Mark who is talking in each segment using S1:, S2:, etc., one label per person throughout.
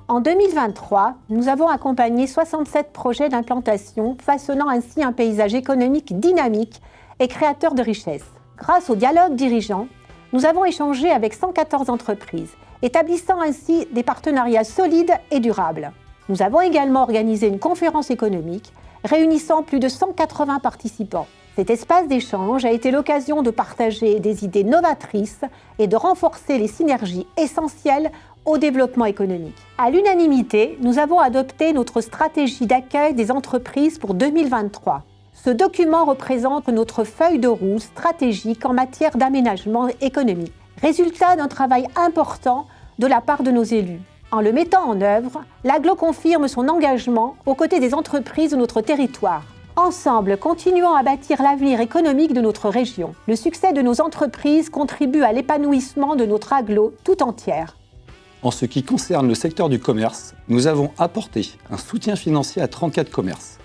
S1: En 2023, nous avons accompagné 67 projets d'implantation, façonnant ainsi un paysage économique dynamique et créateur de richesses. Grâce au dialogue dirigeant, nous avons échangé avec 114 entreprises, établissant ainsi des partenariats solides et durables. Nous avons également organisé une conférence économique réunissant plus de 180 participants. Cet espace d'échange a été l'occasion de partager des idées novatrices et de renforcer les synergies essentielles au développement économique. À l'unanimité, nous avons adopté notre stratégie d'accueil des entreprises pour 2023. Ce document représente notre feuille de route stratégique en matière d'aménagement économique, résultat d'un travail important de la part de nos élus. En le mettant en œuvre, l'Agglo confirme son engagement aux côtés des entreprises de notre territoire. Ensemble, continuons à bâtir l'avenir économique de notre région. Le succès de nos entreprises contribue à l'épanouissement de notre Agglo tout entière.
S2: En ce qui concerne le secteur du commerce, nous avons apporté un soutien financier à 34 commerces,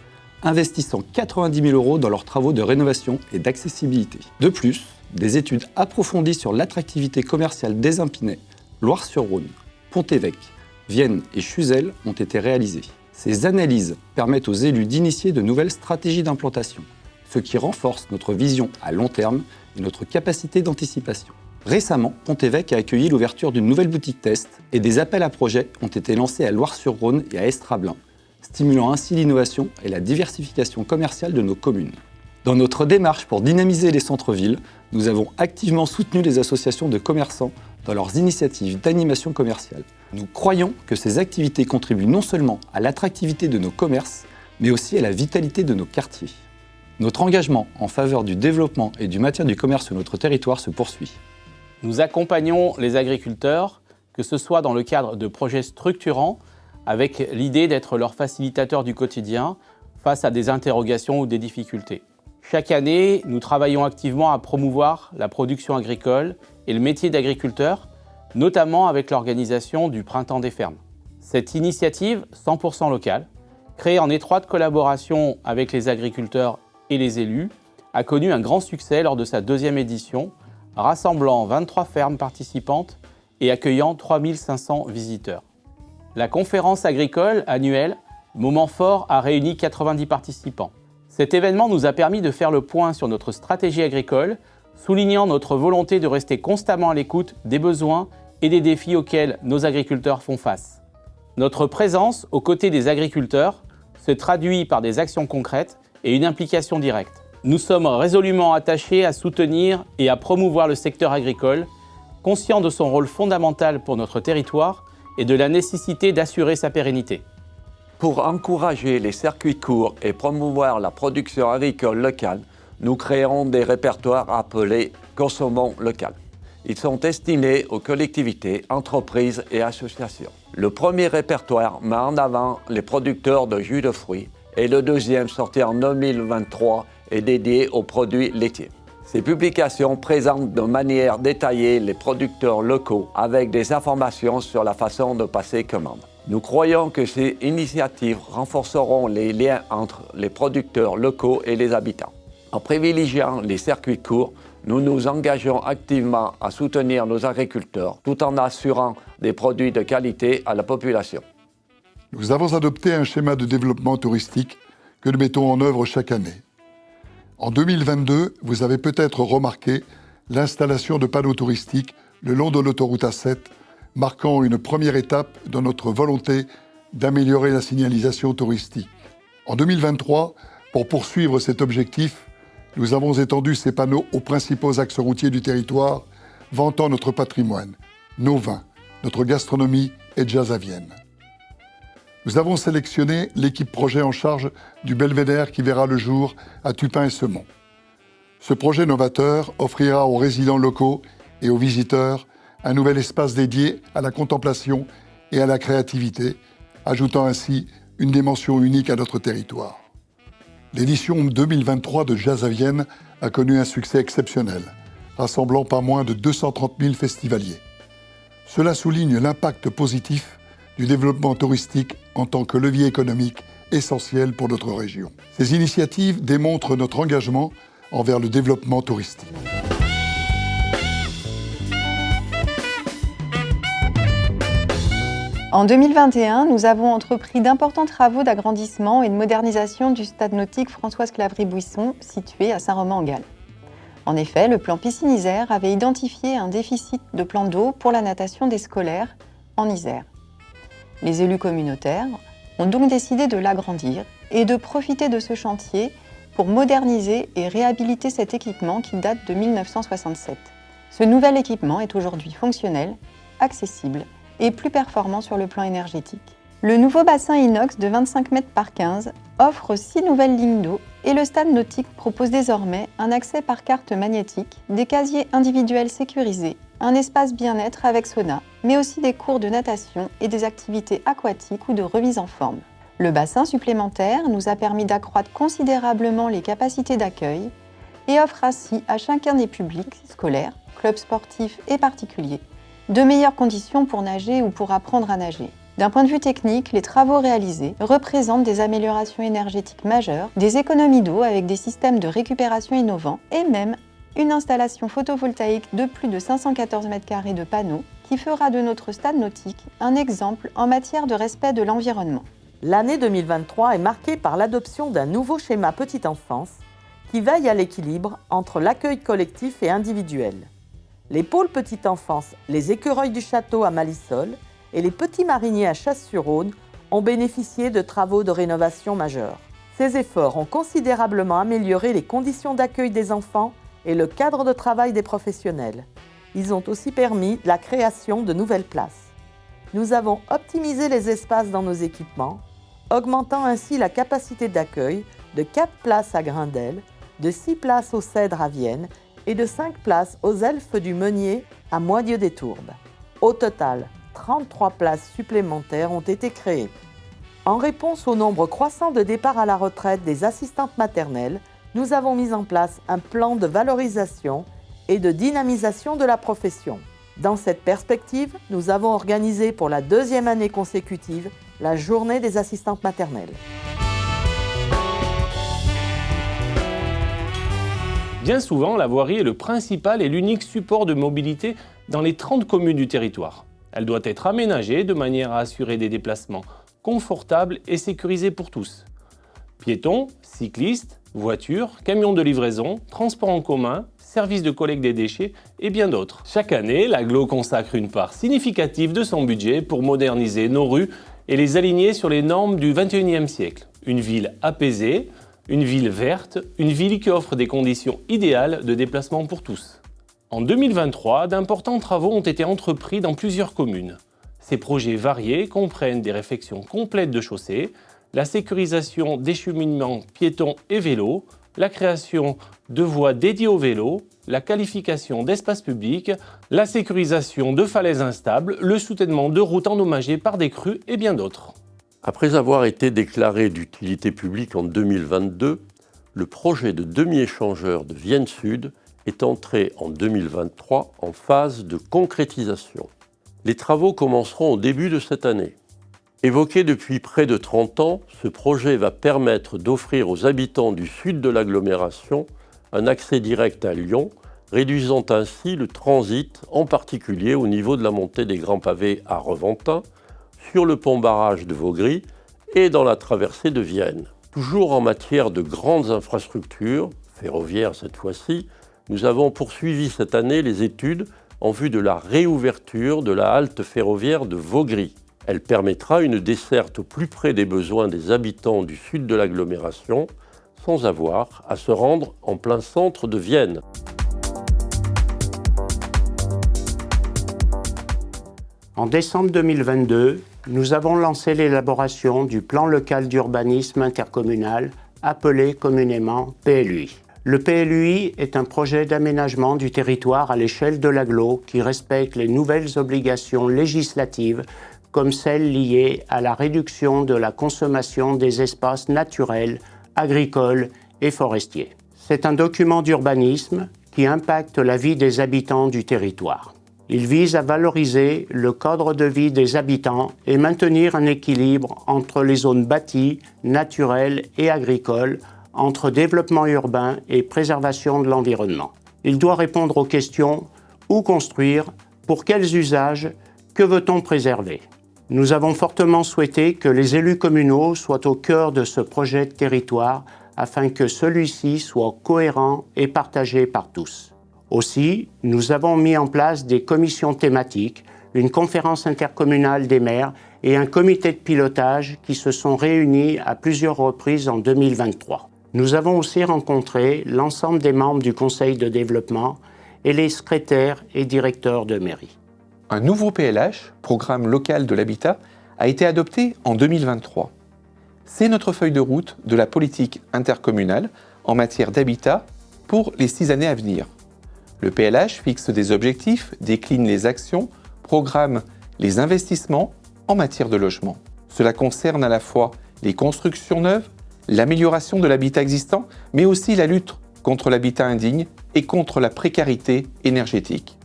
S2: investissant 90 000 € dans leurs travaux de rénovation et d'accessibilité. De plus, des études approfondies sur l'attractivité commerciale des Épinay, Loire-sur-Rhône, Pont-Évêque, Vienne et Chuzelles ont été réalisées. Ces analyses permettent aux élus d'initier de nouvelles stratégies d'implantation, ce qui renforce notre vision à long terme et notre capacité d'anticipation. Récemment, Pont-Évêque a accueilli l'ouverture d'une nouvelle boutique test et des appels à projets ont été lancés à Loire-sur-Rhône et à Estrablin, stimulant ainsi l'innovation et la diversification commerciale de nos communes. Dans notre démarche pour dynamiser les centres-villes, nous avons activement soutenu les associations de commerçants dans leurs initiatives d'animation commerciale. Nous croyons que ces activités contribuent non seulement à l'attractivité de nos commerces, mais aussi à la vitalité de nos quartiers. Notre engagement en faveur du développement et du maintien du commerce sur notre territoire se poursuit.
S3: Nous accompagnons les agriculteurs, que ce soit dans le cadre de projets structurants, avec l'idée d'être leur facilitateur du quotidien face à des interrogations ou des difficultés. Chaque année, nous travaillons activement à promouvoir la production agricole et le métier d'agriculteur, notamment avec l'organisation du Printemps des fermes. Cette initiative 100% locale, créée en étroite collaboration avec les agriculteurs et les élus, a connu un grand succès lors de sa 2e édition, rassemblant 23 fermes participantes et accueillant 3500 visiteurs. La conférence agricole annuelle Moment fort a réuni 90 participants. Cet événement nous a permis de faire le point sur notre stratégie agricole, soulignant notre volonté de rester constamment à l'écoute des besoins et des défis auxquels nos agriculteurs font face. Notre présence aux côtés des agriculteurs se traduit par des actions concrètes et une implication directe. Nous sommes résolument attachés à soutenir et à promouvoir le secteur agricole, conscients de son rôle fondamental pour notre territoire et de la nécessité d'assurer sa pérennité.
S4: Pour encourager les circuits courts et promouvoir la production agricole locale, nous créerons des répertoires appelés « Consommons local ». Ils sont destinés aux collectivités, entreprises et associations. Le premier répertoire met en avant les producteurs de jus de fruits et le deuxième, sorti en 2023, est dédié aux produits laitiers. Ces publications présentent de manière détaillée les producteurs locaux avec des informations sur la façon de passer commande. Nous croyons que ces initiatives renforceront les liens entre les producteurs locaux et les habitants. En privilégiant les circuits courts, nous nous engageons activement à soutenir nos agriculteurs tout en assurant des produits de qualité à la population.
S5: Nous avons adopté un schéma de développement touristique que nous mettons en œuvre chaque année. En 2022, vous avez peut-être remarqué l'installation de panneaux touristiques le long de l'autoroute A7, marquant une première étape dans notre volonté d'améliorer la signalisation touristique. En 2023, pour poursuivre cet objectif, nous avons étendu ces panneaux aux principaux axes routiers du territoire, vantant notre patrimoine, nos vins, notre gastronomie et jazz à Vienne. Nous avons sélectionné l'équipe projet en charge du belvédère qui verra le jour à Tupin et Semont. Ce projet novateur offrira aux résidents locaux et aux visiteurs un nouvel espace dédié à la contemplation et à la créativité, ajoutant ainsi une dimension unique à notre territoire. L'édition 2023 de Jazz à Vienne a connu un succès exceptionnel, rassemblant pas moins de 230 000 festivaliers. Cela souligne l'impact positif du développement touristique en tant que levier économique essentiels pour notre région. Ces initiatives démontrent notre engagement envers le développement touristique.
S6: En 2021, nous avons entrepris d'importants travaux d'agrandissement et de modernisation du stade nautique Françoise Clavry-Buisson, situé à Saint-Romain-en-Galles. En effet, le plan Piscine-Isère avait identifié un déficit de plan d'eau pour la natation des scolaires en Isère. Les élus communautaires ont donc décidé de l'agrandir et de profiter de ce chantier pour moderniser et réhabiliter cet équipement qui date de 1967. Ce nouvel équipement est aujourd'hui fonctionnel, accessible et plus performant sur le plan énergétique. Le nouveau bassin inox de 25 mètres par 15 offre 6 nouvelles lignes d'eau et le stade nautique propose désormais un accès par carte magnétique, des casiers individuels sécurisés, un espace bien-être avec sauna, mais aussi des cours de natation et des activités aquatiques ou de remise en forme. Le bassin supplémentaire nous a permis d'accroître considérablement les capacités d'accueil et offre ainsi à chacun des publics scolaires, clubs sportifs et particuliers de meilleures conditions pour nager ou pour apprendre à nager. D'un point de vue technique, les travaux réalisés représentent des améliorations énergétiques majeures, des économies d'eau avec des systèmes de récupération innovants et même une installation photovoltaïque de plus de 514 m² de panneaux qui fera de notre stade nautique un exemple en matière de respect de l'environnement.
S7: L'année 2023 est marquée par l'adoption d'un nouveau schéma petite enfance qui veille à l'équilibre entre l'accueil collectif et individuel. Les pôles petite enfance, les écureuils du château à Malissol et les petits mariniers à Chasse-sur-Rhône ont bénéficié de travaux de rénovation majeurs. Ces efforts ont considérablement amélioré les conditions d'accueil des enfants et le cadre de travail des professionnels. Ils ont aussi permis la création de nouvelles places. Nous avons optimisé les espaces dans nos équipements, augmentant ainsi la capacité d'accueil de 4 places à Grindel, de 6 places au Cèdre à Vienne et de 5 places aux Elfes du Meunier à Moitié-des-Tourbes. Au total, 33 places supplémentaires ont été créées. En réponse au nombre croissant de départs à la retraite des assistantes maternelles, nous avons mis en place un plan de valorisation et de dynamisation de la profession. Dans cette perspective, nous avons organisé pour la 2e année consécutive la Journée des assistantes maternelles.
S8: Bien souvent, la voirie est le principal et l'unique support de mobilité dans les 30 communes du territoire. Elle doit être aménagée de manière à assurer des déplacements confortables et sécurisés pour tous. Piétons, cyclistes, voitures, camions de livraison, transports en commun, services de collecte des déchets et bien d'autres. Chaque année, l'agglo consacre une part significative de son budget pour moderniser nos rues et les aligner sur les normes du XXIe siècle. Une ville apaisée, une ville verte, une ville qui offre des conditions idéales de déplacement pour tous. En 2023, d'importants travaux ont été entrepris dans plusieurs communes. Ces projets variés comprennent des réfections complètes de chaussées, la sécurisation des cheminements piétons et vélos, la création de voies dédiées aux vélos, la qualification d'espaces publics, la sécurisation de falaises instables, le soutènement de routes endommagées par des crues et bien d'autres.
S9: Après avoir été déclaré d'utilité publique en 2022, le projet de demi-échangeur de Vienne Sud est entré en 2023 en phase de concrétisation. Les travaux commenceront au début de cette année. Évoqué depuis près de 30 ans, ce projet va permettre d'offrir aux habitants du sud de l'agglomération un accès direct à Lyon, réduisant ainsi le transit, en particulier au niveau de la montée des Grands Pavés à Reventin, sur le pont-barrage de Vaugry et dans la traversée de Vienne. Toujours en matière de grandes infrastructures, ferroviaires cette fois-ci, nous avons poursuivi cette année les études en vue de la réouverture de la halte ferroviaire de Vaugry. Elle permettra une desserte au plus près des besoins des habitants du sud de l'agglomération, sans avoir à se rendre en plein centre de Vienne.
S10: En décembre 2022, nous avons lancé l'élaboration du plan local d'urbanisme intercommunal, appelé communément PLUI. Le PLUI est un projet d'aménagement du territoire à l'échelle de l'agglo qui respecte les nouvelles obligations législatives comme celles liées à la réduction de la consommation des espaces naturels, agricoles et forestiers. C'est un document d'urbanisme qui impacte la vie des habitants du territoire. Il vise à valoriser le cadre de vie des habitants et maintenir un équilibre entre les zones bâties, naturelles et agricoles, entre développement urbain et préservation de l'environnement. Il doit répondre aux questions « où construire ? Pour quels usages ? Que veut-on préserver ?» Nous avons fortement souhaité que les élus communaux soient au cœur de ce projet de territoire afin que celui-ci soit cohérent et partagé par tous. Aussi, nous avons mis en place des commissions thématiques, une conférence intercommunale des maires et un comité de pilotage qui se sont réunis à plusieurs reprises en 2023. Nous avons aussi rencontré l'ensemble des membres du conseil de développement et les secrétaires et directeurs de mairie.
S11: Un nouveau PLH, Programme local de l'habitat, a été adopté en 2023. C'est notre feuille de route de la politique intercommunale en matière d'habitat pour les 6 années à venir. Le PLH fixe des objectifs, décline les actions, programme les investissements en matière de logement. Cela concerne à la fois les constructions neuves, l'amélioration de l'habitat existant, mais aussi la lutte contre l'habitat indigne et contre la précarité énergétique.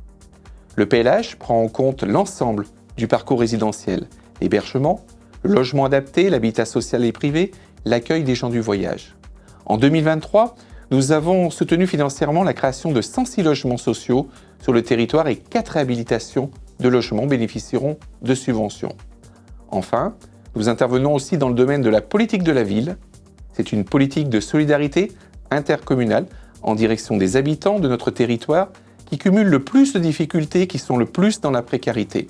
S11: Le PLH prend en compte l'ensemble du parcours résidentiel, l'hébergement, le logement adapté, l'habitat social et privé, l'accueil des gens du voyage. En 2023, nous avons soutenu financièrement la création de 106 logements sociaux sur le territoire et 4 réhabilitations de logements bénéficieront de subventions. Enfin, nous intervenons aussi dans le domaine de la politique de la ville. C'est une politique de solidarité intercommunale en direction des habitants de notre territoire qui cumulent le plus de difficultés, qui sont le plus dans la précarité.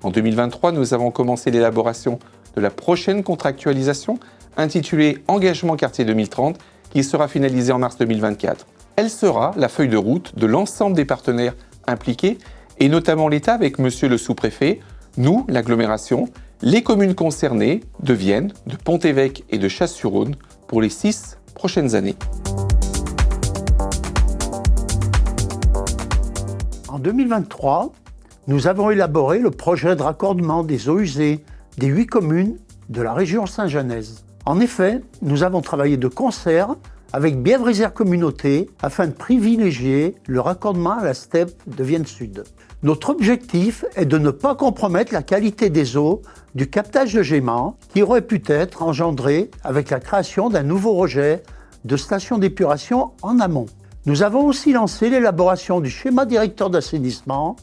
S11: En 2023, nous avons commencé l'élaboration de la prochaine contractualisation intitulée Engagement quartier 2030 qui sera finalisée en mars 2024. Elle sera la feuille de route de l'ensemble des partenaires impliqués et notamment l'État avec monsieur le sous-préfet, nous, l'agglomération, les communes concernées de Vienne, de Pont-Évêque et de Chasse-sur-Rhône pour les 6 prochaines années.
S12: En 2023, nous avons élaboré le projet de raccordement des eaux usées des 8 communes de la région Saint-Genèse. En effet, nous avons travaillé de concert avec Bièvre-Isère Communauté afin de privilégier le raccordement à la STEP de Vienne Sud. Notre objectif est de ne pas compromettre la qualité des eaux du captage de Gémant qui aurait pu être engendré avec la création d'un nouveau rejet de stations d'épuration en amont. Nous avons aussi lancé l'élaboration du schéma directeur d'assainissement,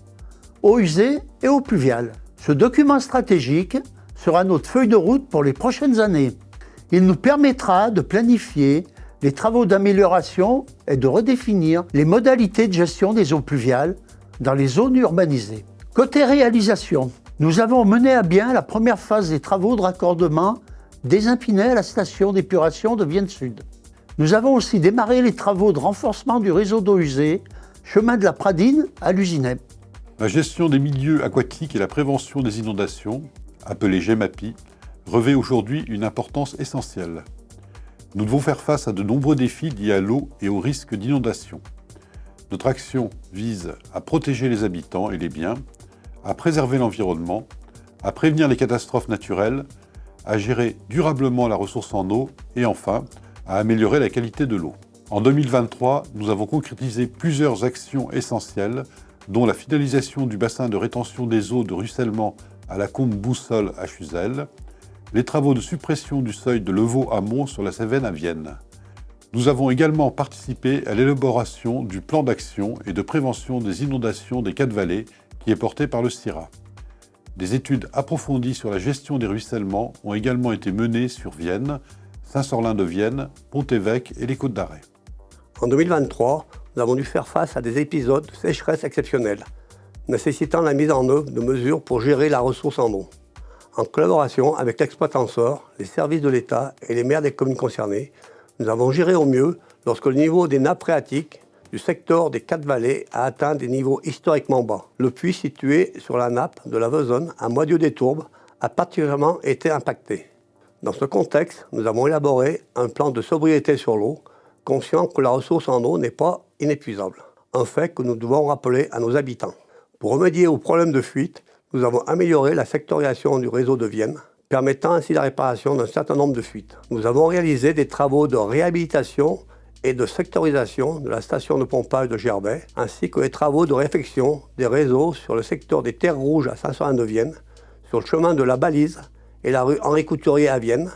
S12: eaux usées et eaux pluviales. Ce document stratégique sera notre feuille de route pour les prochaines années. Il nous permettra de planifier les travaux d'amélioration et de redéfinir les modalités de gestion des eaux pluviales dans les zones urbanisées. Côté réalisation, nous avons mené à bien la première phase des travaux de raccordement des Impinets à la station d'épuration de Vienne Sud. Nous avons aussi démarré les travaux de renforcement du réseau d'eau usée, chemin de la Pradine à l'Usinet.
S13: La gestion des milieux aquatiques et la prévention des inondations, appelée GEMAPI, revêt aujourd'hui une importance essentielle. Nous devons faire face à de nombreux défis liés à l'eau et au risque d'inondation. Notre action vise à protéger les habitants et les biens, à préserver l'environnement, à prévenir les catastrophes naturelles, à gérer durablement la ressource en eau et enfin, à améliorer la qualité de l'eau. En 2023, nous avons concrétisé plusieurs actions essentielles, dont la finalisation du bassin de rétention des eaux de ruissellement à la combe Boussole à Chuzelle, les travaux de suppression du seuil de Levaux-Amont sur la Cévennes à Vienne. Nous avons également participé à l'élaboration du plan d'action et de prévention des inondations des 4 vallées qui est porté par le CIRA. Des études approfondies sur la gestion des ruissellements ont également été menées sur Vienne, Saint-Sorlin-de-Vienne, Pont-Évêque et les Côtes d'Arrêt.
S14: En 2023, nous avons dû faire face à des épisodes de sécheresse exceptionnels, nécessitant la mise en œuvre de mesures pour gérer la ressource en eau. En collaboration avec l'exploitant SOR, les services de l'État et les maires des communes concernées, nous avons géré au mieux lorsque le niveau des nappes phréatiques du secteur des 4 vallées a atteint des niveaux historiquement bas. Le puits situé sur la nappe de la Vesonne, à Moitié des Tourbes, a particulièrement été impacté. Dans ce contexte, nous avons élaboré un plan de sobriété sur l'eau, conscient que la ressource en eau n'est pas inépuisable, un fait que nous devons rappeler à nos habitants. Pour remédier aux problèmes de fuite, nous avons amélioré la sectorisation du réseau de Vienne, permettant ainsi la réparation d'un certain nombre de fuites. Nous avons réalisé des travaux de réhabilitation et de sectorisation de la station de pompage de Gerbet, ainsi que les travaux de réfection des réseaux sur le secteur des Terres Rouges à Saint-Sorin-de-Vienne, sur le chemin de la Balise et la rue Henri Couturier à Vienne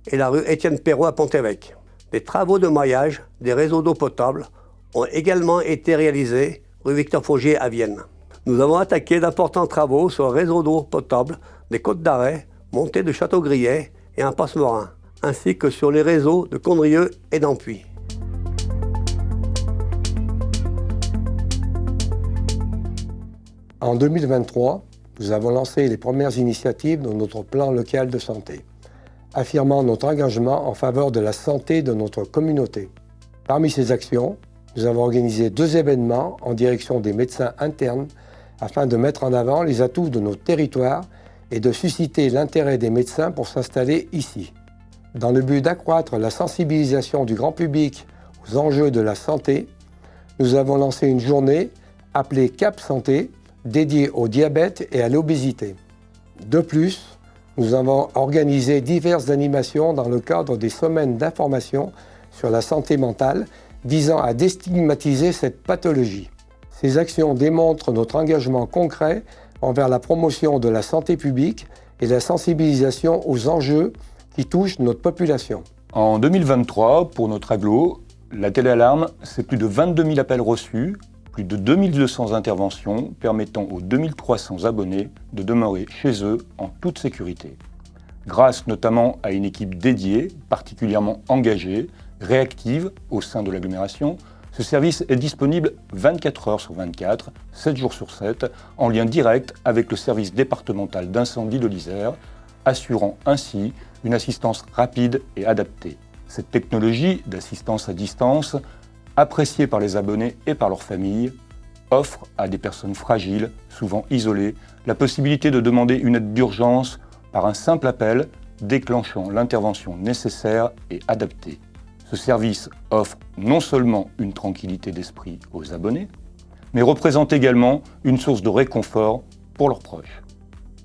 S14: et la rue Étienne Perrot à Pont-Évêque. Des travaux de maillage des réseaux d'eau potable ont également été réalisés rue Victor Faugier à Vienne. Nous avons attaqué d'importants travaux sur le réseau d'eau potable des Côtes d'Arrêt, montée de Château-Griet et un Passe-Morin, ainsi que sur les réseaux de Condrieu et d'Ampuis.
S15: En 2023, nous avons lancé les premières initiatives de notre plan local de santé, affirmant notre engagement en faveur de la santé de notre communauté. Parmi ces actions, nous avons organisé 2 événements en direction des médecins internes afin de mettre en avant les atouts de nos territoires et de susciter l'intérêt des médecins pour s'installer ici. Dans le but d'accroître la sensibilisation du grand public aux enjeux de la santé, nous avons lancé une journée appelée Cap Santé, dédiée au diabète et à l'obésité. De plus, nous avons organisé diverses animations dans le cadre des semaines d'information sur la santé mentale visant à déstigmatiser cette pathologie. Ces actions démontrent notre engagement concret envers la promotion de la santé publique et la sensibilisation aux enjeux qui touchent notre population.
S16: En 2023, pour notre agglo, la téléalarme, c'est plus de 22 000 appels reçus, plus de 2200 interventions permettant aux 2300 abonnés de demeurer chez eux en toute sécurité. Grâce notamment à une équipe dédiée, particulièrement engagée, réactive au sein de l'agglomération, ce service est disponible 24 heures sur 24, 7 jours sur 7, en lien direct avec le service départemental d'incendie de l'Isère, assurant ainsi une assistance rapide et adaptée. Cette technologie d'assistance à distance, appréciée par les abonnés et par leurs familles, offre à des personnes fragiles, souvent isolées, la possibilité de demander une aide d'urgence par un simple appel, déclenchant l'intervention nécessaire et adaptée. Ce service offre non seulement une tranquillité d'esprit aux abonnés, mais représente également une source de réconfort pour leurs proches.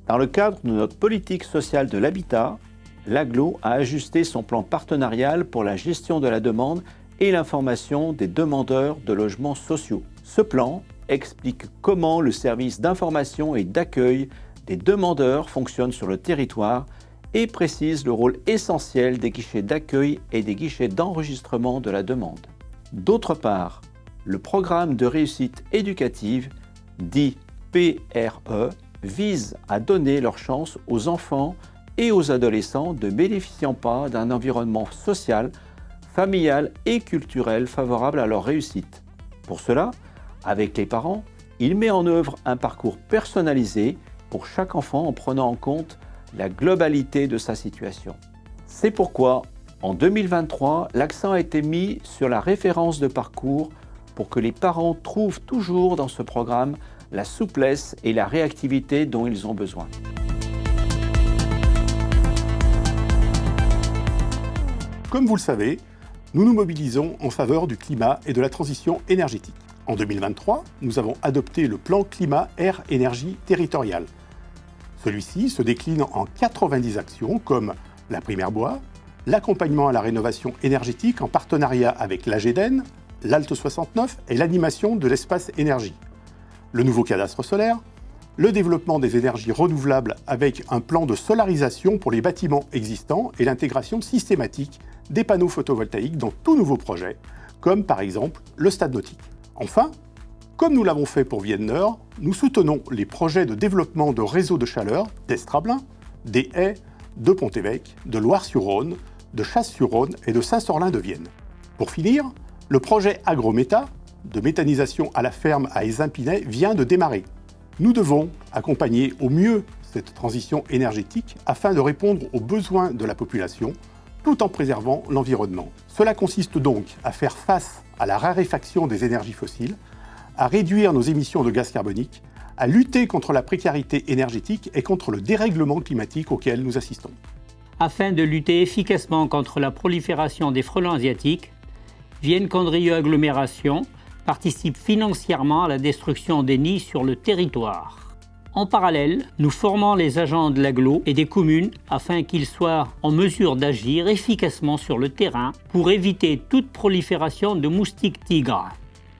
S17: Dans le cadre de notre politique sociale de l'habitat, l'Agglo a ajusté son plan partenarial pour la gestion de la demande et l'information des demandeurs de logements sociaux. Ce plan explique comment le service d'information et d'accueil des demandeurs fonctionne sur le territoire et précise le rôle essentiel des guichets d'accueil et des guichets d'enregistrement de la demande. D'autre part, le programme de réussite éducative, dit PRE, vise à donner leur chance aux enfants et aux adolescents ne bénéficiant pas d'un environnement social, familial et culturel favorable à leur réussite. Pour cela, avec les parents, il met en œuvre un parcours personnalisé pour chaque enfant en prenant en compte la globalité de sa situation. C'est pourquoi, en 2023, l'accent a été mis sur la référence de parcours pour que les parents trouvent toujours dans ce programme la souplesse et la réactivité dont ils ont besoin.
S18: Comme vous le savez, nous nous mobilisons en faveur du climat et de la transition énergétique. En 2023, nous avons adopté le plan climat-air-énergie territorial. Celui-ci se décline en 90 actions comme la prime Airbois, l'accompagnement à la rénovation énergétique en partenariat avec l'AGEDEN, l'Alte 69 et l'animation de l'espace énergie, le nouveau cadastre solaire, le développement des énergies renouvelables avec un plan de solarisation pour les bâtiments existants et l'intégration systématique des panneaux photovoltaïques dans tout nouveau projet, comme par exemple le stade nautique. Enfin, comme nous l'avons fait pour Vienne-Nord, nous soutenons les projets de développement de réseaux de chaleur d'Estrablin, des Haies, de Pont-Évêque, de Loire-sur-Rhône, de Chasse-sur-Rhône et de Saint-Sorlin-de-Vienne. Pour finir, le projet Agrométa, de méthanisation à la ferme à Ézin-Pinet, vient de démarrer. Nous devons accompagner au mieux cette transition énergétique afin de répondre aux besoins de la population, tout en préservant l'environnement. Cela consiste donc à faire face à la raréfaction des énergies fossiles, à réduire nos émissions de gaz carbonique, à lutter contre la précarité énergétique et contre le dérèglement climatique auquel nous assistons.
S19: Afin de lutter efficacement contre la prolifération des frelons asiatiques, Vienne-Condrieu Agglomération participe financièrement à la destruction des nids sur le territoire. En parallèle, nous formons les agents de l'agglo et des communes afin qu'ils soient en mesure d'agir efficacement sur le terrain pour éviter toute prolifération de moustiques tigres.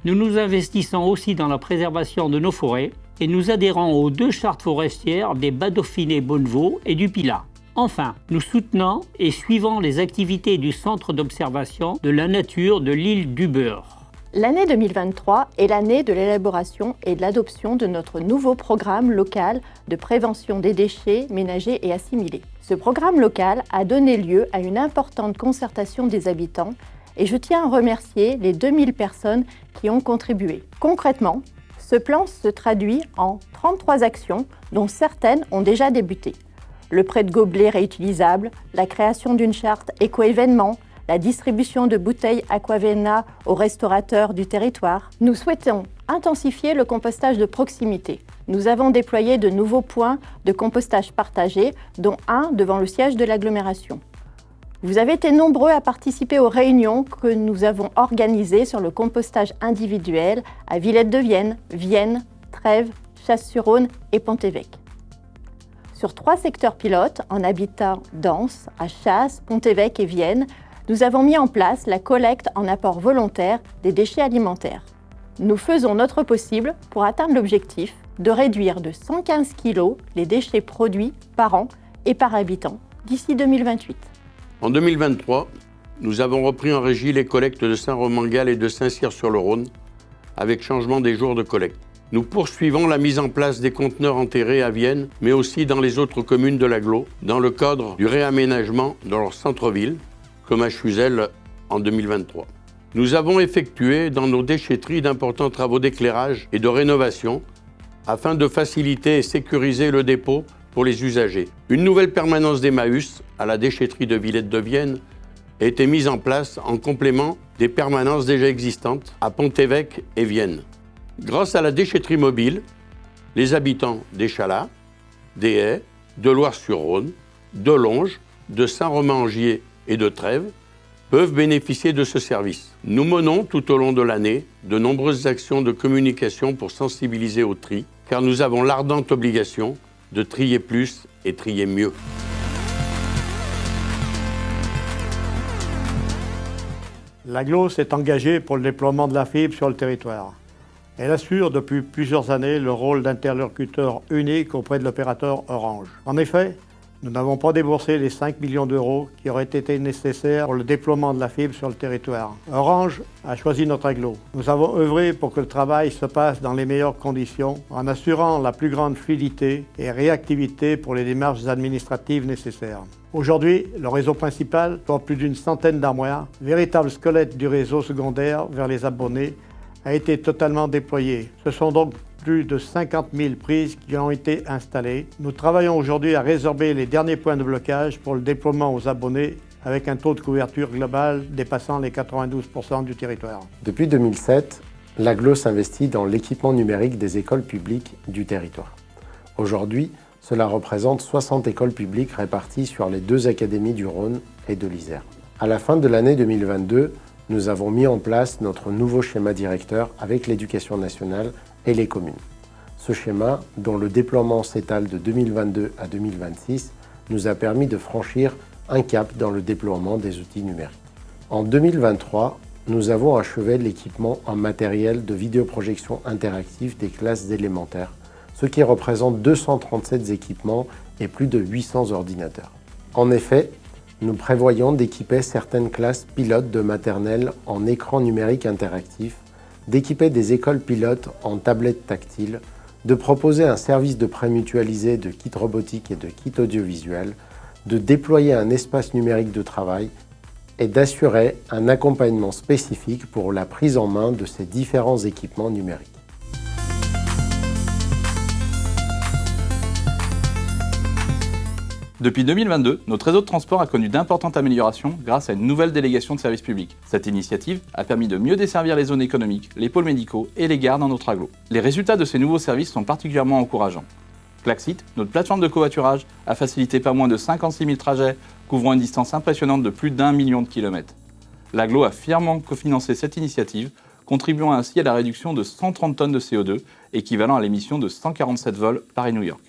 S19: Nous nous investissons aussi dans la préservation de nos forêts et nous adhérons aux 2 chartes forestières des Bas Dauphiné Bonnevaux et du Pilat. Enfin, nous soutenons et suivons les activités du Centre d'observation de la nature de l'île du Beurre.
S20: L'année 2023 est l'année de l'élaboration et de l'adoption de notre nouveau programme local de prévention des déchets ménagers et assimilés. Ce programme local a donné lieu à une importante concertation des habitants et je tiens à remercier les 2000 personnes qui ont contribué. Concrètement, ce plan se traduit en 33 actions dont certaines ont déjà débuté. Le prêt de gobelets réutilisables, la création d'une charte éco-événement, la distribution de bouteilles Aquavena aux restaurateurs du territoire. Nous souhaitons intensifier le compostage de proximité. Nous avons déployé de nouveaux points de compostage partagés, dont un devant le siège de l'agglomération. Vous avez été nombreux à participer aux réunions que nous avons organisées sur le compostage individuel à Villette-de-Vienne, Vienne, Trèves, Chasse-sur-Rhône et Pont-Évêque. Sur 3 secteurs pilotes, en habitat dense, à Chasse, Pont-Évêque et Vienne, nous avons mis en place la collecte en apport volontaire des déchets alimentaires. Nous faisons notre possible pour atteindre l'objectif de réduire de 115 kg les déchets produits par an et par habitant d'ici 2028.
S21: En 2023, nous avons repris en régie les collectes de Saint-Romain-Galles et de Saint-Cyr-sur-le-Rhône avec changement des jours de collecte. Nous poursuivons la mise en place des conteneurs enterrés à Vienne, mais aussi dans les autres communes de l'agglo, dans le cadre du réaménagement dans leur centre-ville, comme à Chuzel en 2023. Nous avons effectué dans nos déchetteries d'importants travaux d'éclairage et de rénovation afin de faciliter et sécuriser le dépôt pour les usagers. Une nouvelle permanence d'Emmaüs à la déchetterie de Villette-de-Vienne a été mise en place en complément des permanences déjà existantes à Pont-Évêque et Vienne. Grâce à la déchetterie mobile, les habitants d'Échalas, des Haies, de Loire-sur-Rhône, de Longes, de Saint-Romain-en-Gier et de Trèves peuvent bénéficier de ce service. Nous menons tout au long de l'année de nombreuses actions de communication pour sensibiliser au tri, car nous avons l'ardente obligation de trier plus et trier mieux.
S18: L'agglo s'est engagée pour le déploiement de la fibre sur le territoire. Elle assure depuis plusieurs années le rôle d'interlocuteur unique auprès de l'opérateur Orange. En effet, nous n'avons pas déboursé les 5 millions d'euros qui auraient été nécessaires pour le déploiement de la fibre sur le territoire. Orange a choisi notre agglo. Nous avons œuvré pour que le travail se passe dans les meilleures conditions en assurant la plus grande fluidité et réactivité pour les démarches administratives nécessaires. Aujourd'hui, le réseau principal compte plus d'une centaine d'armoires, véritable squelette du réseau secondaire vers les abonnés, a été totalement déployé. Ce sont donc plus de 50 000 prises qui ont été installées. Nous travaillons aujourd'hui à résorber les derniers points de blocage pour le déploiement aux abonnés avec un taux de couverture global dépassant les 92% du territoire.
S22: Depuis 2007, l'agglo s'investit dans l'équipement numérique des écoles publiques du territoire. Aujourd'hui, cela représente 60 écoles publiques réparties sur les 2 académies du Rhône et de l'Isère. À la fin de l'année 2022, nous avons mis en place notre nouveau schéma directeur avec l'éducation nationale et les communes. Ce schéma, dont le déploiement s'étale de 2022 à 2026, nous a permis de franchir un cap dans le déploiement des outils numériques. En 2023, nous avons achevé l'équipement en matériel de vidéoprojection interactive des classes élémentaires, ce qui représente 237 équipements et plus de 800 ordinateurs. En effet, nous prévoyons d'équiper certaines classes pilotes de maternelle en écran numérique interactif, d'équiper des écoles pilotes en tablettes tactiles, de proposer un service de prêt mutualisé de kits robotiques et de kits audiovisuels, de déployer un espace numérique de travail et d'assurer un accompagnement spécifique pour la prise en main de ces différents équipements numériques.
S23: Depuis 2022, notre réseau de transport a connu d'importantes améliorations grâce à une nouvelle délégation de services publics. Cette initiative a permis de mieux desservir les zones économiques, les pôles médicaux et les gares dans notre agglo. Les résultats de ces nouveaux services sont particulièrement encourageants. Klaxit, notre plateforme de covoiturage, a facilité pas moins de 56 000 trajets, couvrant une distance impressionnante de plus d'1 million de kilomètres. L'agglo a fièrement cofinancé cette initiative, contribuant ainsi à la réduction de 130 tonnes de CO2, équivalent à l'émission de 147 vols Paris-New York.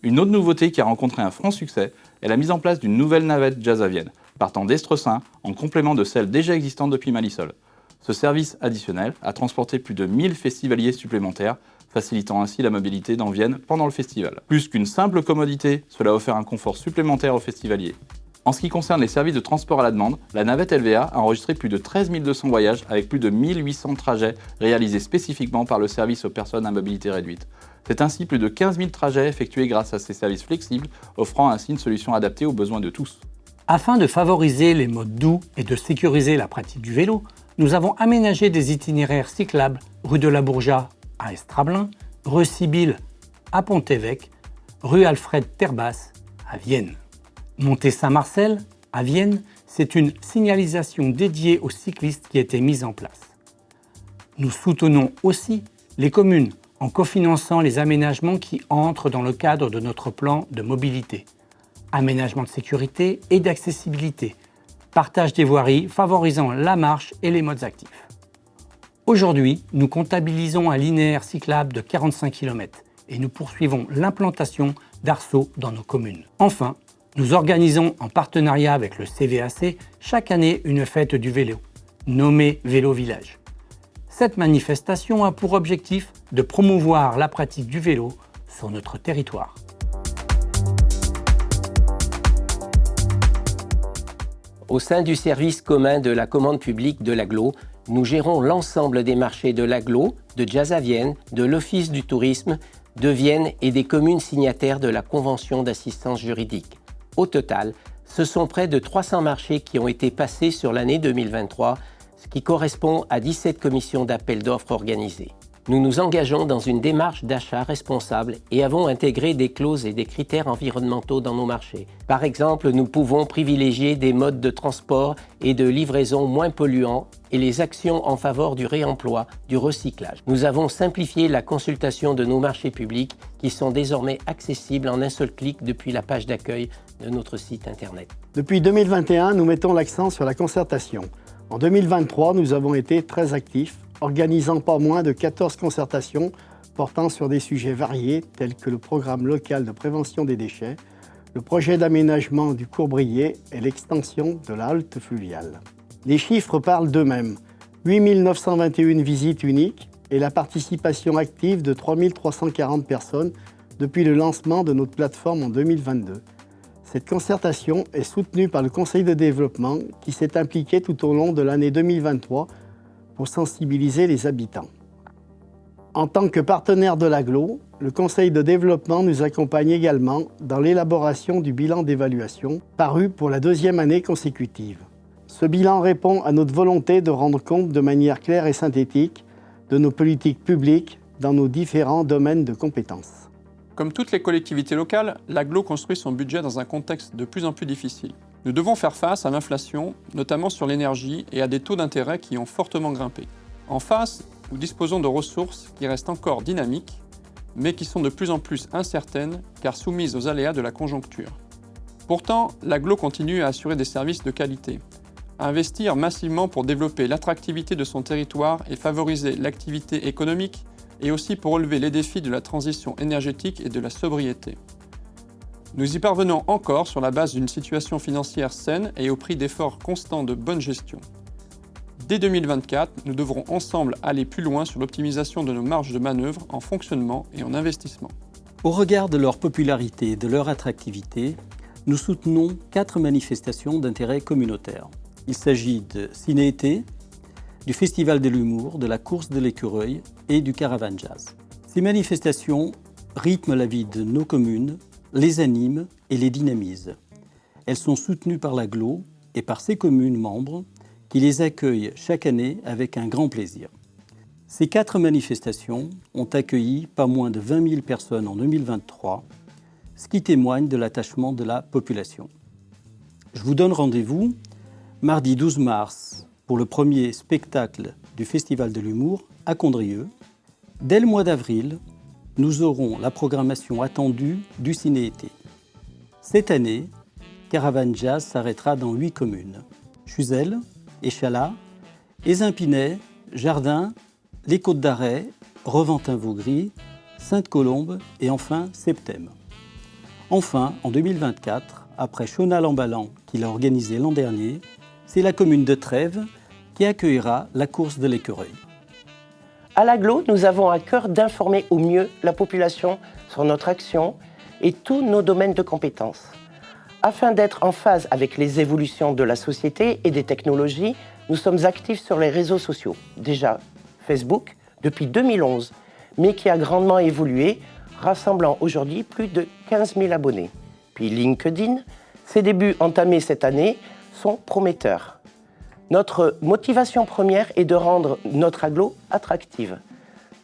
S23: Une autre nouveauté qui a rencontré un franc succès est la mise en place d'une nouvelle navette Jazz à Vienne, partant d'Estresin, en complément de celle déjà existante depuis Malisol. Ce service additionnel a transporté plus de 1000 festivaliers supplémentaires, facilitant ainsi la mobilité dans Vienne pendant le festival. Plus qu'une simple commodité, cela offre un confort supplémentaire aux festivaliers. En ce qui concerne les services de transport à la demande, la navette LVA a enregistré plus de 13 200 voyages avec plus de 1800 trajets réalisés spécifiquement par le service aux personnes à mobilité réduite. C'est ainsi plus de 15 000 trajets effectués grâce à ces services flexibles, offrant ainsi une solution adaptée aux besoins de tous.
S19: Afin de favoriser les modes doux et de sécuriser la pratique du vélo, nous avons aménagé des itinéraires cyclables rue de la Bourgeat à Estrablin, rue Sibylle à Pont-Évêque, rue Alfred Terbasse à Vienne. Montée Saint-Marcel à Vienne, c'est une signalisation dédiée aux cyclistes qui a été mise en place. Nous soutenons aussi les communes en cofinançant les aménagements qui entrent dans le cadre de notre plan de mobilité. Aménagement de sécurité et d'accessibilité, partage des voiries favorisant la marche et les modes actifs. Aujourd'hui, nous comptabilisons un linéaire cyclable de 45 km et nous poursuivons l'implantation d'arceaux dans nos communes. Enfin, nous organisons en partenariat avec le CVAC chaque année une fête du vélo, nommée Vélo Village. Cette manifestation a pour objectif de promouvoir la pratique du vélo sur notre territoire.
S1: Au sein du service commun de la commande publique de l'Agglo, nous gérons l'ensemble des marchés de l'Agglo, de Jazz à Vienne, de l'Office du tourisme de Vienne et des communes signataires de la Convention d'assistance juridique. Au total, ce sont près de 300 marchés qui ont été passés sur l'année 2023, ce qui correspond à 17 commissions d'appel d'offres organisées. Nous nous engageons dans une démarche d'achat responsable et avons intégré des clauses et des critères environnementaux dans nos marchés. Par exemple, nous pouvons privilégier des modes de transport et de livraison moins polluants et les actions en faveur du réemploi, du recyclage. Nous avons simplifié la consultation de nos marchés publics qui sont désormais accessibles en un seul clic depuis la page d'accueil de notre site internet.
S2: Depuis 2021, nous mettons l'accent sur la concertation. En 2023, nous avons été très actifs, organisant pas moins de 14 concertations portant sur des sujets variés tels que le programme local de prévention des déchets, le projet d'aménagement du Courbrier et l'extension de la halte fluviale. Les chiffres parlent d'eux-mêmes. 8 921 visites uniques et la participation active de 3 340 personnes depuis le lancement de notre plateforme en 2022. Cette concertation est soutenue par le Conseil de développement qui s'est impliqué tout au long de l'année 2023 pour sensibiliser les habitants. En tant que partenaire de l'Agglo, le Conseil de développement nous accompagne également dans l'élaboration du bilan d'évaluation, paru pour la 2e année consécutive. Ce bilan répond à notre volonté de rendre compte de manière claire et synthétique de nos politiques publiques dans nos différents domaines de compétences.
S3: Comme toutes les collectivités locales, l'Agglo construit son budget dans un contexte de plus en plus difficile. Nous devons faire face à l'inflation, notamment sur l'énergie, et à des taux d'intérêt qui ont fortement grimpé. En face, nous disposons de ressources qui restent encore dynamiques, mais qui sont de plus en plus incertaines car soumises aux aléas de la conjoncture. Pourtant, l'Agglo continue à assurer des services de qualité, à investir massivement pour développer l'attractivité de son territoire et favoriser l'activité économique, et aussi pour relever les défis de la transition énergétique et de la sobriété. Nous y parvenons encore sur la base d'une situation financière saine et au prix d'efforts constants de bonne gestion. Dès 2024, nous devrons ensemble aller plus loin sur l'optimisation de nos marges de manœuvre en fonctionnement et en investissement.
S24: Au regard de leur popularité et de leur attractivité, nous soutenons 4 manifestations d'intérêt communautaire. Il s'agit de Ciné-été, du Festival de l'humour, de la course de l'écureuil et du Caravan Jazz. Ces manifestations rythment la vie de nos communes, les animent et les dynamisent. Elles sont soutenues par l'Agglo et par ses communes membres qui les accueillent chaque année avec un grand plaisir. Ces 4 manifestations ont accueilli pas moins de 20 000 personnes en 2023, ce qui témoigne de l'attachement de la population. Je vous donne rendez-vous mardi 12 mars pour le premier spectacle du Festival de l'humour à Condrieu. Dès le mois d'avril, nous aurons la programmation attendue du Ciné-été. Cette année, Caravan Jazz s'arrêtera dans 8 communes. Chuzelles, Échalas, Ézimpinet, Jardin, les Côtes d'Arrêt, Reventin-Vaugris, Sainte-Colombe et enfin Septème. Enfin, en 2024, après Chonal-en-Ballan qu'il a organisé l'an dernier, c'est la commune de Trèves qui accueillera la course de l'écureuil.
S4: À l'Aglo, nous avons à cœur d'informer au mieux la population sur notre action et tous nos domaines de compétences. Afin d'être en phase avec les évolutions de la société et des technologies, nous sommes actifs sur les réseaux sociaux. Déjà Facebook depuis 2011, mais qui a grandement évolué, rassemblant aujourd'hui plus de 15 000 abonnés. Puis LinkedIn, ses débuts entamés cette année sont prometteurs. Notre motivation première est de rendre notre Aglo attractive.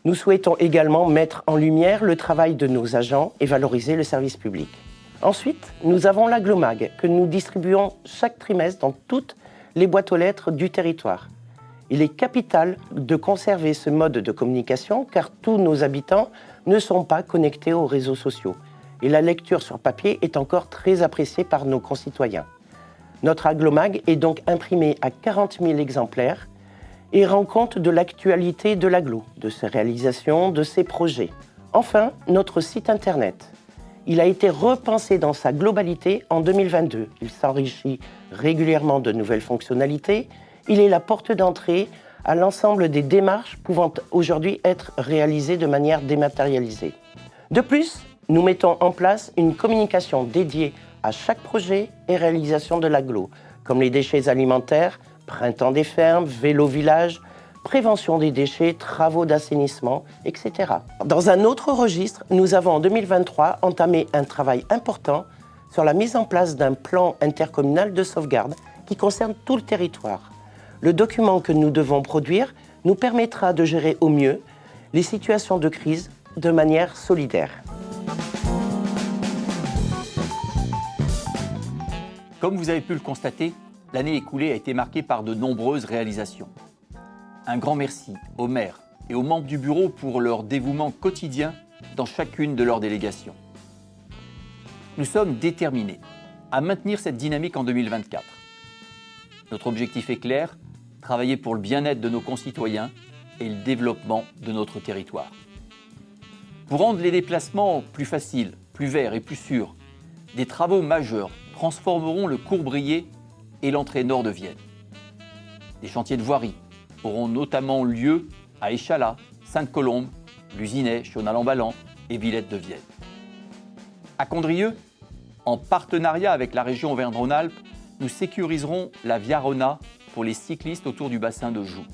S4: Nous souhaitons également mettre en lumière le travail de nos agents et valoriser le service public. Ensuite, nous avons l'Aglomag que nous distribuons chaque trimestre dans toutes les boîtes aux lettres du territoire. Il est capital de conserver ce mode de communication car tous nos habitants ne sont pas connectés aux réseaux sociaux et la lecture sur papier est encore très appréciée par nos concitoyens. Notre Aglomag est donc imprimé à 40 000 exemplaires et rend compte de l'actualité de l'Aglo, de ses réalisations, de ses projets. Enfin, notre site internet. Il a été repensé dans sa globalité en 2022. Il s'enrichit régulièrement de nouvelles fonctionnalités. Il est la porte d'entrée à l'ensemble des démarches pouvant aujourd'hui être réalisées de manière dématérialisée. De plus, nous mettons en place une communication dédiée à chaque projet et réalisation de l'Aglo, comme les déchets alimentaires, printemps des fermes, vélo village, prévention des déchets, travaux d'assainissement, etc. Dans un autre registre, nous avons en 2023 entamé un travail important sur la mise en place d'un plan intercommunal de sauvegarde qui concerne tout le territoire. Le document que nous devons produire nous permettra de gérer au mieux les situations de crise de manière solidaire.
S5: Comme vous avez pu le constater, l'année écoulée a été marquée par de nombreuses réalisations. Un grand merci aux maires et aux membres du bureau pour leur dévouement quotidien dans chacune de leurs délégations. Nous sommes déterminés à maintenir cette dynamique en 2024. Notre objectif est clair, travailler pour le bien-être de nos concitoyens et le développement de notre territoire. Pour rendre les déplacements plus faciles, plus verts et plus sûrs, des travaux majeurs transformeront le Courbrier et l'entrée nord de Vienne. Des chantiers de voirie auront notamment lieu à Échalas, Sainte-Colombe, Luzinay, Chonal-en-Ballan et Villette de Vienne. À Condrieu, en partenariat avec la région Auvergne-Rhône-Alpes, nous sécuriserons la Via Rona pour les cyclistes autour du bassin de Joutes.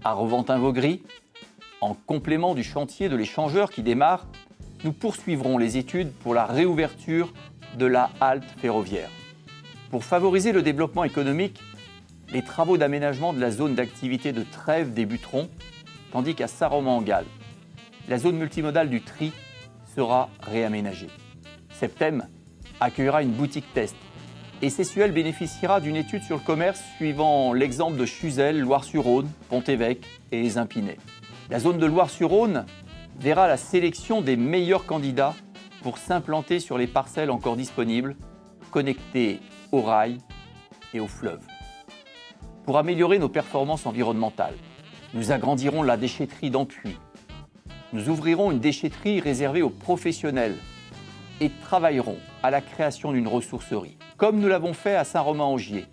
S5: À Reventin-Vaugris, en complément du chantier de l'échangeur qui démarre, nous poursuivrons les études pour la réouverture de la halte ferroviaire. Pour favoriser le développement économique, les travaux d'aménagement de la zone d'activité de Trèves débuteront, tandis qu'à Saint-Romain-en-Galles, la zone multimodale du Tri sera réaménagée. Septème accueillera une boutique test et Sessuel bénéficiera d'une étude sur le commerce suivant l'exemple de Chuzelle, Loire-sur-Rhône, Pont-Évêque et Épinay. La zone de Loire-sur-Rhône verra la sélection des meilleurs candidats pour s'implanter sur les parcelles encore disponibles, connectées au rail et au fleuve. Pour améliorer nos performances environnementales, nous agrandirons la déchetterie d'Ampuis. Nous ouvrirons une déchetterie réservée aux professionnels et travaillerons à la création d'une ressourcerie. Comme nous l'avons fait à Saint-Romain-en-Gier,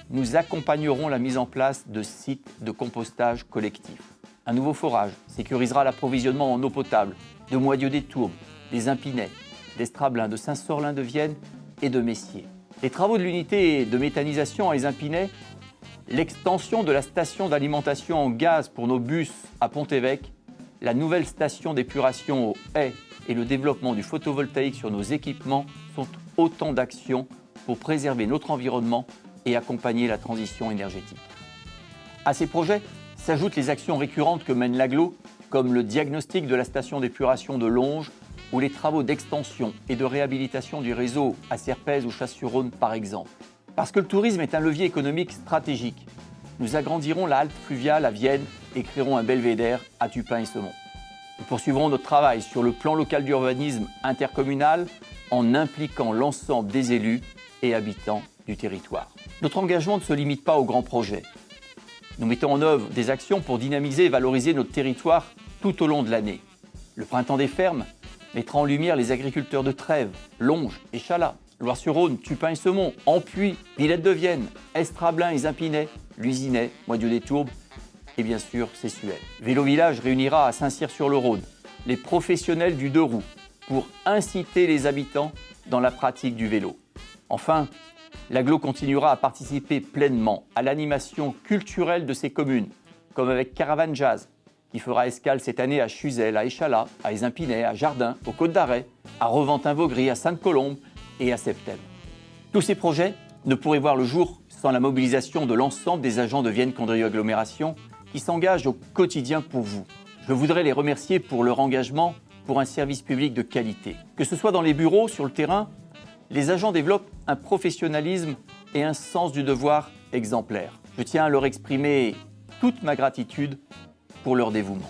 S5: nous accompagnerons la mise en place de sites de compostage collectif. Un nouveau forage sécurisera l'approvisionnement en eau potable de Moyeux-des-Tours, des Épinay, d'Estrablin, de Saint-Sorlin-de-Vienne et de Messier. Les travaux de l'unité de méthanisation à Épinay, l'extension de la station d'alimentation en gaz pour nos bus à Pont-Évêque, la nouvelle station d'épuration au Hay et le développement du photovoltaïque sur nos équipements sont autant d'actions pour préserver notre environnement et accompagner la transition énergétique. À ces projets s'ajoutent les actions récurrentes que mène l'Aglo, comme le diagnostic de la station d'épuration de Longe ou les travaux d'extension et de réhabilitation du réseau à Serpèze ou Chasse-sur-Rhône par exemple. Parce que le tourisme est un levier économique stratégique, nous agrandirons la halte fluviale à Vienne et créerons un belvédère à Tupin et Semont. Nous poursuivrons notre travail sur le plan local d'urbanisme intercommunal en impliquant l'ensemble des élus et habitants du territoire. Notre engagement ne se limite pas aux grands projets. Nous mettons en œuvre des actions pour dynamiser et valoriser notre territoire tout au long de l'année. Le Printemps des fermes mettra en lumière les agriculteurs de Trèves, Longes et Chalat, Loire-sur-Rhône, Tupin et Semont, Ampuis, Villette de Vienne, Estrablin et Zimpinais, Luisinais, Moydieu-des-Tourbes et bien sûr Sessuel. Vélo Village réunira à Saint-Cyr-sur-le-Rhône les professionnels du deux roues pour inciter les habitants dans la pratique du vélo. Enfin, l'agglo continuera à participer pleinement à l'animation culturelle de ses communes, comme avec Caravane Jazz, qui fera escale cette année à Chuzel, à Échalas, à Ézimpinais, à Jardin, aux Côtes d'Arrêt, à Reventin-Vaugry, à Sainte-Colombe et à Septem. Tous ces projets ne pourraient voir le jour sans la mobilisation de l'ensemble des agents de Vienne-Condrieu Agglomération qui s'engagent au quotidien pour vous. Je voudrais les remercier pour leur engagement pour un service public de qualité. Que ce soit dans les bureaux, sur le terrain, les agents développent un professionnalisme et un sens du devoir exemplaire. Je tiens à leur exprimer toute ma gratitude pour leur dévouement.